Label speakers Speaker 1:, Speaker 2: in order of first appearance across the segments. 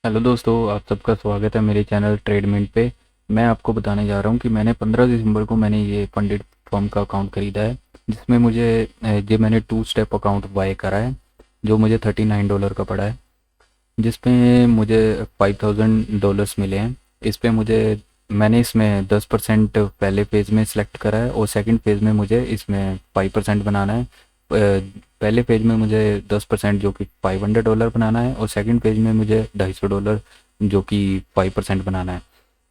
Speaker 1: Hello दोस्तों, आप सबका स्वागत है मेरे चैनल ट्रेडमिंट पे। मैं आपको बताने जा रहा हूँ कि मैंने 15 दिसंबर को मैंने ये फंडेड फॉर्म का अकाउंट ख़रीदा है, जिसमें मुझे ये मैंने टू स्टेप अकाउंट बाय करा है, जो मुझे $39 का पड़ा है, जिसमें मुझे $5000 मिले हैं। इस पे मुझे मैंने इसमें 10% पहले फेज़ में सिलेक्ट करा है और सेकंड फेज़ में मुझे इसमें 5% बनाना है। पहले फेज में मुझे 10% जो कि $500 बनाना है और सेकंड फेज में मुझे $250 जो कि 5% बनाना है।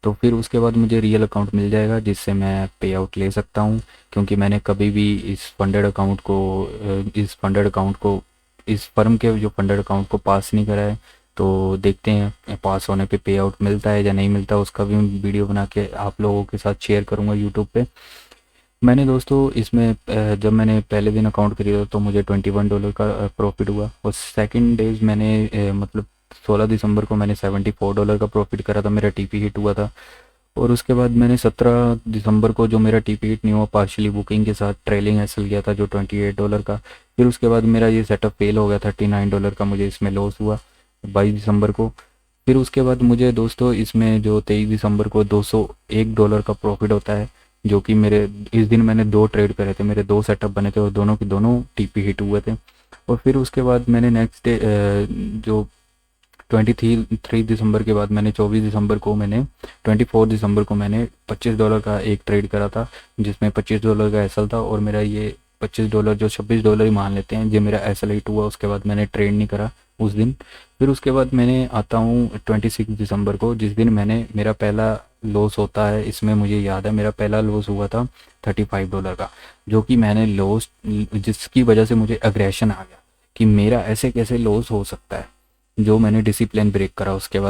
Speaker 1: तो फिर उसके बाद मुझे रियल अकाउंट मिल जाएगा, जिससे मैं पे आउट ले सकता हूँ, क्योंकि मैंने कभी भी इस फर्म के जो फंडेड अकाउंट को पास नहीं करा है। तो देखते हैं पास होने पे पे आउट मिलता है या नहीं मिलता, उसका भी वीडियो बना के आप लोगों के साथ शेयर करूँगा यूट्यूब पे। मैंने दोस्तों इसमें जब मैंने पहले दिन अकाउंट खरीदा तो मुझे $21 का प्रॉफिट हुआ, और सेकंड डेज मैंने मतलब 16 दिसंबर को मैंने $74 का प्रॉफिट करा था, मेरा टीपी हिट हुआ था। और उसके बाद मैंने 17 दिसंबर को, जो मेरा टीपी हिट नहीं हुआ, पार्शली बुकिंग के साथ ट्रेलिंग एसएल गया था जो $28 का। फिर उसके बाद मेरा ये सेटअप फेल हो गया, $39 का मुझे इसमें लॉस हुआ 22 दिसंबर को। फिर उसके बाद मुझे दोस्तों इसमें जो 23 दिसंबर को $201 का प्रॉफिट होता है, जो कि मेरे इस दिन मैंने दो ट्रेड करे थे, मेरे दो सेटअप बने थे और दोनों के दोनों टीपी हिट हुए थे। और फिर उसके बाद मैंने नेक्स्ट डे जो 23 दिसंबर के बाद मैंने 24 दिसंबर को मैंने $25 का एक ट्रेड करा था, जिसमें $25 का एसएल था, और मेरा ये $25 जो $26 ही मान लेते हैं, जो मेरा एसएल हिट हुआ। उसके बाद मैंने ट्रेड नहीं करा उस दिन। फिर उसके बाद मैंने आता हूँ 26 दिसंबर को, जिस दिन मैंने मेरा पहला लॉस होता है। इसमें मुझे याद है मेरा पहला लॉस हुआ था $35 का, जो कि मैंने लॉस, जिसकी वजह से मुझे अग्रेशन आ गया कि मेरा ऐसे कैसे लॉस हो सकता है, जो मैंने डिसिप्लिन ब्रेक करा। उसके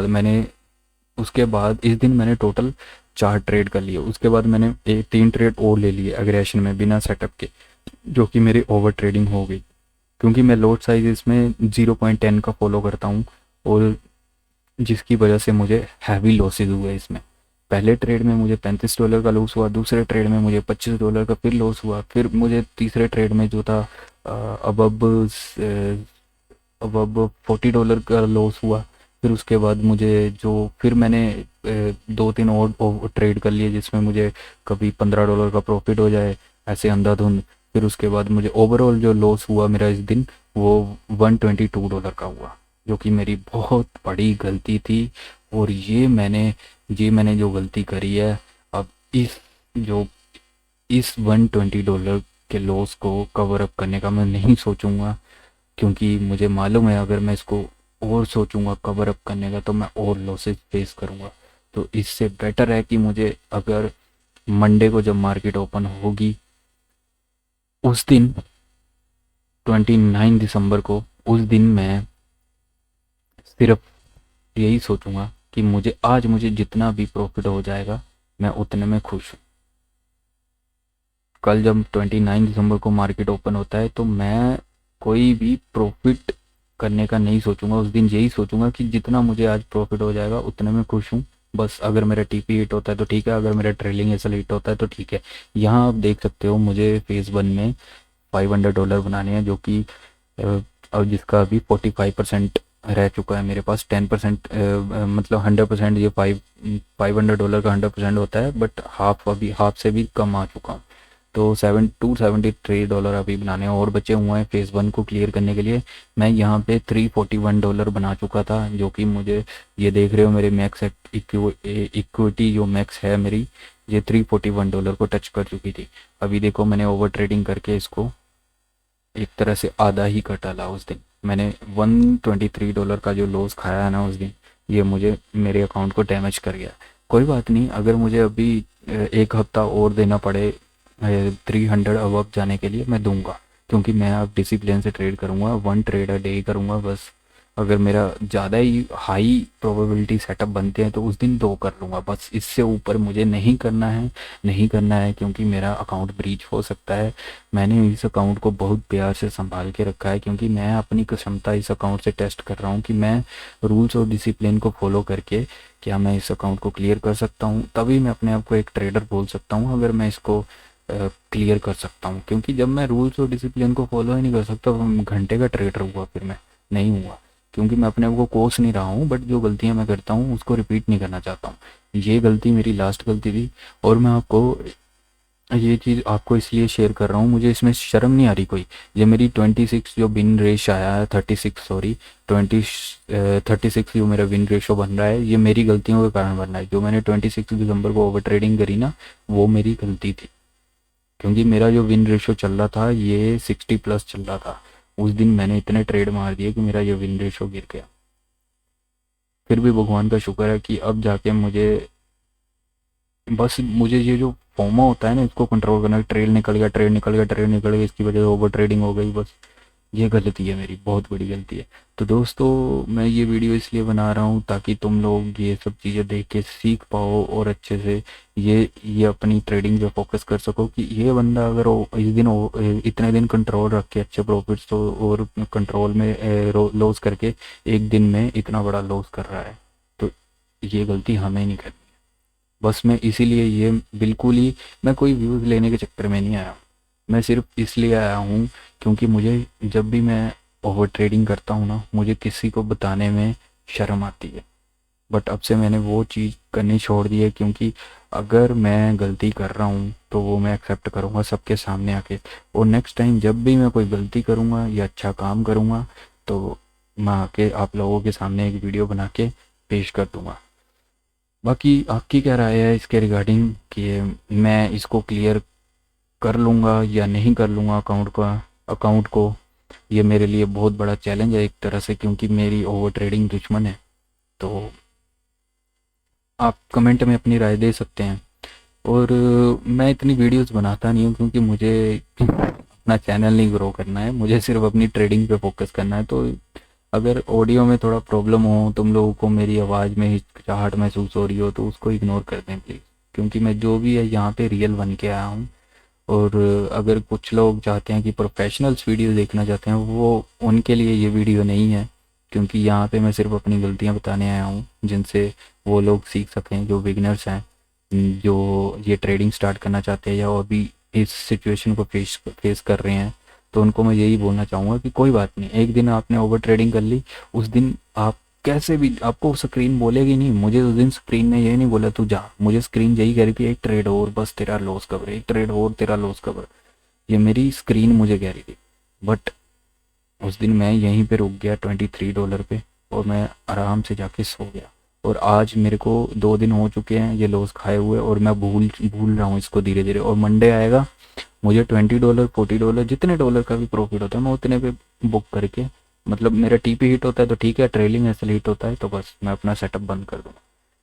Speaker 1: बाद इस दिन मैंने टोटल 4 ट्रेड कर लिए। उसके बाद मैंने 3 ट्रेड और ले लिए अग्रेशन में बिना सेटअप के, जो कि मेरी ओवर ट्रेडिंग हो गई, क्योंकि मैं लोड साइज इसमें 0.10 का फॉलो करता हूँ, और जिसकी वजह से मुझे हैवी लॉसेज हुए इसमें। पहले ट्रेड में मुझे $35 का लॉस हुआ, दूसरे ट्रेड में मुझे $25 का फिर लॉस हुआ, फिर मुझे तीसरे ट्रेड में जो था अब अब $40 का लॉस हुआ। फिर उसके बाद मुझे जो फिर मैंने 2-3 और ट्रेड कर लिए, जिसमें मुझे कभी $15 का प्रॉफिट हो जाए, ऐसे अंधाधुंध। फिर उसके बाद मुझे ओवरऑल जो लॉस हुआ मेरा इस दिन, वो $122 का हुआ, जो कि मेरी बहुत बड़ी गलती थी। और ये मैंने जो गलती करी है, अब जो इस $120 के लॉस को कवर अप करने का मैं नहीं सोचूंगा, क्योंकि मुझे मालूम है अगर मैं इसको और सोचूंगा कवर अप करने का तो मैं और लॉसेस फेस करूंगा। तो इससे बेटर है कि मुझे, अगर मंडे को जब मार्केट ओपन होगी उस दिन 29 दिसंबर को, उस दिन मैं सिर्फ यही सोचूंगा कि मुझे जितना भी प्रॉफिट हो जाएगा मैं उतने में खुश हूँ। कल जब 29 दिसंबर को मार्केट ओपन होता है तो मैं कोई भी प्रॉफिट करने का नहीं सोचूंगा। उस दिन यही सोचूंगा कि जितना मुझे आज प्रॉफिट हो जाएगा उतने में खुश हूँ। बस अगर मेरा टीपी हिट होता है तो ठीक है, अगर मेरा ट्रेलिंग एसएल हिट होता है तो ठीक है। यहाँ आप देख सकते हो मुझे फेज़ 1 में $500 बनाने हैं, जो कि और जिसका अभी 45% रह चुका है मेरे पास। 10% मतलब 100%, ये $500 का 100% होता है, बट अभी हाफ से भी कम आ चुका हूँ। तो $273 अभी बनाने और बचे हुए हैं फेज़ 1 को क्लियर करने के लिए। मैं यहाँ पे $341 बना चुका था, जो कि मुझे, ये देख रहे हो मेरे मैक्स इक्विटी जो मैक्स है मेरी, ये $341 को टच कर चुकी थी। अभी देखो मैंने ओवर ट्रेडिंग करके इसको एक तरह से आधा ही कर डाला। उस दिन मैंने $123 का जो लॉस खाया है ना उस दिन, ये मुझे मेरे अकाउंट को डैमेज कर गया। कोई बात नहीं, अगर मुझे अभी एक हफ्ता और देना पड़े 300 अबव जाने के लिए, मैं दूंगा, क्योंकि मैं अब डिसिप्लिन से ट्रेड करूंगा, 1 ट्रेड अ डे ही करूंगा बस। अगर मेरा ज़्यादा ही हाई प्रोबेबिलिटी सेटअप बनते हैं तो उस दिन 2 कर लूँगा बस। इससे ऊपर मुझे नहीं करना है, क्योंकि मेरा अकाउंट ब्रीच हो सकता है। मैंने इस अकाउंट को बहुत प्यार से संभाल के रखा है, क्योंकि मैं अपनी क्षमता इस अकाउंट से टेस्ट कर रहा हूँ कि मैं रूल्स और डिसिप्लिन को फॉलो करके क्या मैं इस अकाउंट को क्लियर कर सकता हूँ। तभी मैं अपने आप को एक ट्रेडर बोल सकता हूँ, अगर मैं इसको क्लियर कर सकता हूँ। क्योंकि जब मैं रूल्स और डिसिप्लिन को फॉलो ही नहीं कर सकता, घंटे का ट्रेडर हुआ फिर मैं नहीं हुआ। क्योंकि मैं अपने आप को कोस नहीं रहा हूँ, बट जो गलतियाँ मैं करता हूँ उसको रिपीट नहीं करना चाहता हूँ। ये गलती मेरी लास्ट गलती थी, और मैं आपको ये चीज़ आपको इसलिए शेयर कर रहा हूँ, मुझे इसमें शर्म नहीं आ रही कोई। ये मेरी 26 जो विन रेश आया है, 36 सॉरी 36 जो मेरा विन रेशो बन रहा है, ये मेरी गलतियों के कारण बन रहा है। जो मैंने 26 दिसंबर को ओवर ट्रेडिंग करी ना, वो मेरी गलती थी, क्योंकि मेरा जो विन रेशो चल रहा था ये 60+ चल रहा था। उस दिन मैंने इतने ट्रेड मार दिए कि मेरा ये विन रेशो गिर गया। फिर भी भगवान का शुक्र है कि अब जाके मुझे ये जो फोमो होता है ना, इसको कंट्रोल करना। ट्रेड निकल गया, ट्रेड निकल गया, ट्रेड निकल गया, इसकी वजह से ओवर ट्रेडिंग हो गई। बस ये गलती है मेरी, बहुत बड़ी गलती है। तो दोस्तों, मैं ये वीडियो इसलिए बना रहा हूँ ताकि तुम लोग ये सब चीज़ें देख के सीख पाओ और अच्छे से ये अपनी ट्रेडिंग पे फोकस कर सको कि ये बंदा अगर इतने दिन कंट्रोल रख के अच्छे प्रॉफिट्स तो और कंट्रोल में लॉस करके एक दिन में इतना बड़ा लॉस कर रहा है, तो ये गलती हमें नहीं करनी। बस मैं इसीलिए ये बिल्कुल ही, मैं कोई व्यूज़ लेने के चक्कर में नहीं आया। मैं सिर्फ इसलिए आया हूँ क्योंकि मुझे, जब भी मैं ओवर ट्रेडिंग करता हूँ ना, मुझे किसी को बताने में शर्म आती है। बट अब से मैंने वो चीज़ करनी छोड़ दी है, क्योंकि अगर मैं गलती कर रहा हूँ तो वो मैं एक्सेप्ट करूँगा सबके सामने आके। और नेक्स्ट टाइम जब भी मैं कोई गलती करूँगा या अच्छा काम करूँगा, तो मैं आके आप लोगों के सामने एक वीडियो बना के पेश कर दूँगा। बाकी आपकी क्या राय है इसके रिगार्डिंग कि मैं इसको क्लियर कर लूँगा या नहीं कर लूँगा अकाउंट को? ये मेरे लिए बहुत बड़ा चैलेंज है एक तरह से, क्योंकि मेरी ओवर ट्रेडिंग दुश्मन है। तो आप कमेंट में अपनी राय दे सकते हैं। और मैं इतनी वीडियोस बनाता नहीं हूँ, क्योंकि मुझे अपना चैनल नहीं ग्रो करना है, मुझे सिर्फ अपनी ट्रेडिंग पे फोकस करना है। तो अगर ऑडियो में थोड़ा प्रॉब्लम हो, तुम लोगों को मेरी आवाज़ में हिचकिचाहट महसूस हो रही हो, तो उसको इग्नोर कर दें प्लीज़, क्योंकि मैं जो भी है यहाँ पे रियल बन के आया हूँ। और अगर कुछ लोग चाहते हैं कि प्रोफेशनल्स वीडियो देखना चाहते हैं, वो उनके लिए ये वीडियो नहीं है, क्योंकि यहाँ पे मैं सिर्फ अपनी गलतियाँ बताने आया हूँ, जिनसे वो लोग सीख सकें जो बिगनर्स हैं, जो ये ट्रेडिंग स्टार्ट करना चाहते हैं या और भी इस सिचुएशन को फेस कर रहे हैं। तो उनको मैं यही बोलना चाहूँगा कि कोई बात नहीं, एक दिन आपने ओवर ट्रेडिंग कर ली, उस दिन आप कैसे भी, आपको स्क्रीन बोलेगी नहीं। मुझे उस दिन स्क्रीन ने ये नहीं बोला तू जा, मुझे स्क्रीन यही कह रही थी एक ट्रेड और बस तेरा लॉस कवर, एक ट्रेड और तेरा लॉस कवर, ये मेरी स्क्रीन मुझे कह रही थी। बट उस दिन मैं यहीं पे रुक गया $23 पे, और मैं आराम से जाके सो गया। और आज मेरे को 2 दिन हो चुके हैं ये लॉस खाए हुए, और मैं भूल रहा हूँ इसको धीरे धीरे। और मंडे आएगा, मुझे $20 $40 जितने डॉलर का भी प्रॉफिट होता है मैं उतने पे बुक करके, मतलब मेरा टीपी हिट होता है तो ठीक है, ट्रेलिंग एसएल हिट होता है तो बस मैं अपना सेटअप बंद कर दूँगा।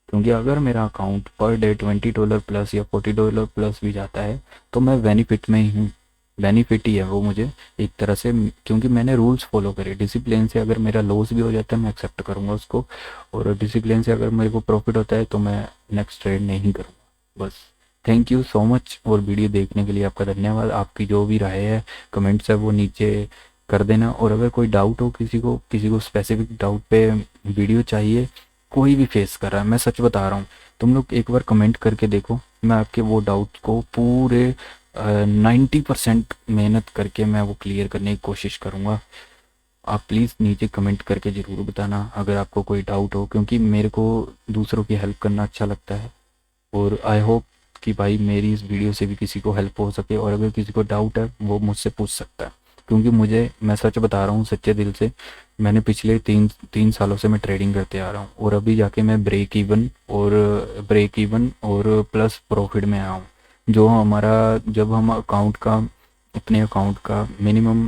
Speaker 1: क्योंकि अगर मेरा अकाउंट पर डे $20 प्लस या $40 प्लस भी जाता है, तो मैं बेनिफिट में ही हूँ। बेनिफिट ही है वो मुझे एक तरह से, क्योंकि मैंने रूल्स फॉलो करे डिसिप्लिन से। अगर मेरा लॉस भी हो जाता है मैं एक्सेप्ट करूँगा उसको, और डिसिप्लिन से अगर मेरे को प्रॉफिट होता है तो मैं नेक्स्ट ट्रेड नहीं करूँगा। बस थैंक यू सो मच, और वीडियो देखने के लिए आपका धन्यवाद। आपकी जो भी राय है, कमेंट्स है, वो नीचे कर देना। और अगर कोई डाउट हो, किसी को स्पेसिफिक डाउट पे वीडियो चाहिए, कोई भी फेस कर रहा है, मैं सच बता रहा हूँ, तुम लोग एक बार कमेंट करके देखो, मैं आपके वो डाउट को पूरे 90% मेहनत करके मैं वो क्लियर करने की कोशिश करूँगा। आप प्लीज़ नीचे कमेंट करके ज़रूर बताना अगर आपको कोई डाउट हो, क्योंकि मेरे को दूसरों की हेल्प करना अच्छा लगता है। और आई होप कि भाई मेरी इस वीडियो से भी किसी को हेल्प हो सके, और अगर किसी को डाउट है वो मुझसे पूछ सकता है। क्योंकि मैं सच बता रहा हूँ सच्चे दिल से, मैंने पिछले तीन सालों से मैं ट्रेडिंग करते आ रहा हूँ, और अभी जाके मैं ब्रेक इवन और प्लस प्रॉफिट में आया हूँ। जो हमारा, जब हम अपने अकाउंट का मिनिमम,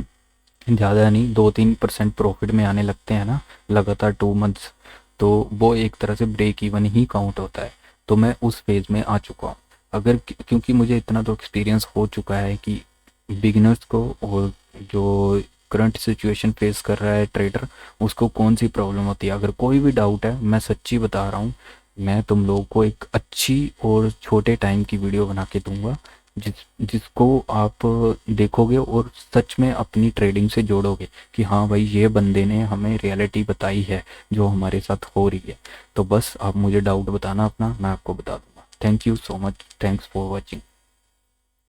Speaker 1: ज़्यादा नहीं, 2-3% प्रॉफिट में आने लगते हैं ना लगातार 2 मंथ्स, तो वो एक तरह से ब्रेक इवन ही काउंट होता है। तो मैं उस फेज़ में आ चुका हूँ। क्योंकि मुझे इतना तो एक्सपीरियंस हो चुका है कि बिगिनर्स को, और जो करंट सिचुएशन फेस कर रहा है ट्रेडर, उसको कौन सी प्रॉब्लम होती है। अगर कोई भी डाउट है, मैं सच्ची बता रहा हूँ, मैं तुम लोगों को एक अच्छी और छोटे टाइम की वीडियो बना के दूंगा, जिसको आप देखोगे और सच में अपनी ट्रेडिंग से जोड़ोगे कि हाँ भाई, ये बंदे ने हमें रियलिटी बताई है जो हमारे साथ हो रही है। तो बस आप मुझे डाउट बताना अपना, मैं आपको बता दूंगा। Thank you so much, thanks for watching.